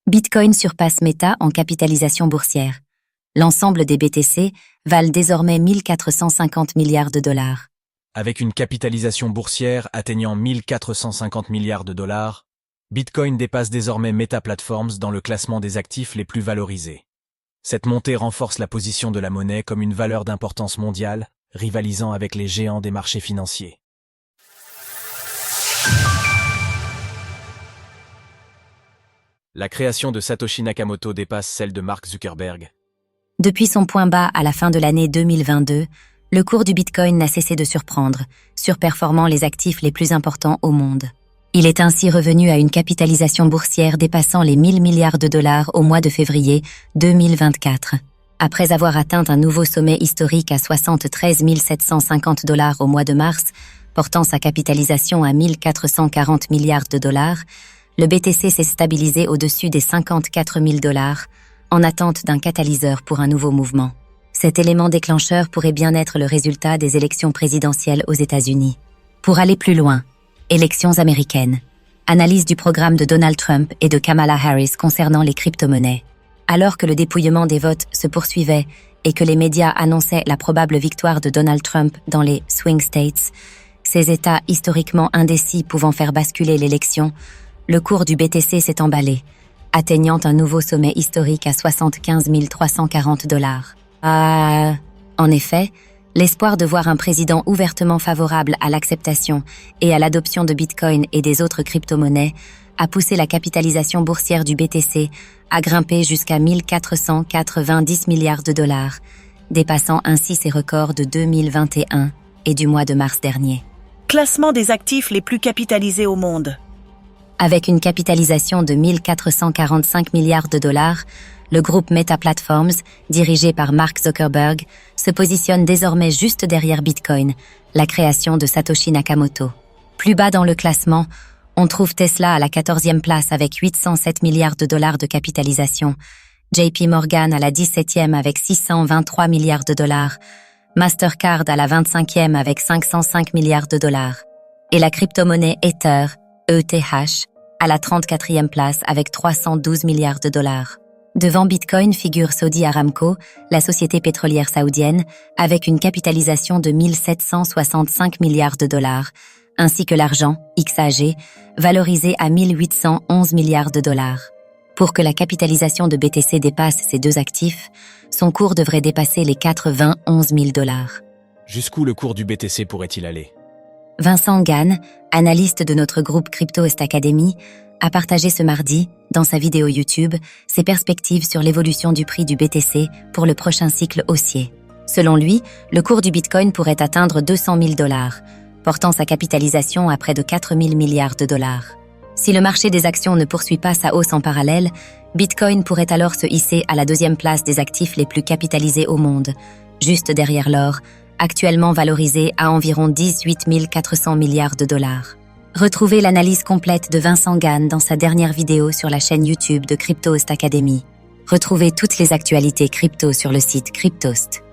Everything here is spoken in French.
Bitcoin surpasse Meta en capitalisation boursière. L'ensemble des BTC valent désormais 1450 milliards de dollars. Avec une capitalisation boursière atteignant 1450 milliards de dollars, Bitcoin dépasse désormais Meta Platforms dans le classement des actifs les plus valorisés. Cette montée renforce la position de la monnaie comme une valeur d'importance mondiale, rivalisant avec les géants des marchés financiers. La création de Satoshi Nakamoto dépasse celle de Mark Zuckerberg. Depuis son point bas à la fin de l'année 2022, le cours du Bitcoin n'a cessé de surprendre, surperformant les actifs les plus importants au monde. Il est ainsi revenu à une capitalisation boursière dépassant les 1000 milliards de dollars au mois de février 2024. Après avoir atteint un nouveau sommet historique à 73 750 dollars au mois de mars, portant sa capitalisation à 1440 milliards de dollars, le BTC s'est stabilisé au-dessus des 54 000 dollars, en attente d'un catalyseur pour un nouveau mouvement. Cet élément déclencheur pourrait bien être le résultat des élections présidentielles aux États-Unis. Pour aller plus loin, élections américaines. Analyse du programme de Donald Trump et de Kamala Harris concernant les crypto-monnaies. Alors que le dépouillement des votes se poursuivait et que les médias annonçaient la probable victoire de Donald Trump dans les swing states, ces États historiquement indécis pouvant faire basculer l'élection, le cours du BTC s'est emballé, atteignant un nouveau sommet historique à 75 340 dollars. En effet, l'espoir de voir un président ouvertement favorable à l'acceptation et à l'adoption de Bitcoin et des autres crypto-monnaies a poussé la capitalisation boursière du BTC à grimper jusqu'à 1490 milliards de dollars, dépassant ainsi ses records de 2021 et du mois de mars dernier. Classement des actifs les plus capitalisés au monde. Avec une capitalisation de 1445 milliards de dollars, le groupe Meta Platforms, dirigé par Mark Zuckerberg, se positionne désormais juste derrière Bitcoin, la création de Satoshi Nakamoto. Plus bas dans le classement, on trouve Tesla à la 14e place avec 807 milliards de dollars de capitalisation, JP Morgan à la 17e avec 623 milliards de dollars, Mastercard à la 25e avec 505 milliards de dollars, et la crypto-monnaie Ether, ETH, à la 34e place avec 312 milliards de dollars. Devant Bitcoin figure Saudi Aramco, la société pétrolière saoudienne, avec une capitalisation de 1765 milliards de dollars, ainsi que l'argent, XAG, valorisé à 1811 milliards de dollars. Pour que la capitalisation de BTC dépasse ces deux actifs, son cours devrait dépasser les 91 000 dollars. Jusqu'où le cours du BTC pourrait-il aller ? Vincent Gan, analyste de notre groupe Cryptost Academy, a partagé ce mardi, dans sa vidéo YouTube, ses perspectives sur l'évolution du prix du BTC pour le prochain cycle haussier. Selon lui, le cours du Bitcoin pourrait atteindre 200 000 dollars, portant sa capitalisation à près de 4 000 milliards de dollars. Si le marché des actions ne poursuit pas sa hausse en parallèle, Bitcoin pourrait alors se hisser à la 2e place des actifs les plus capitalisés au monde, juste derrière l'or, actuellement valorisé à environ 18 400 milliards de dollars. Retrouvez l'analyse complète de Vincent Gan dans sa dernière vidéo sur la chaîne YouTube de Cryptost Academy. Retrouvez toutes les actualités crypto sur le site cryptost.fr.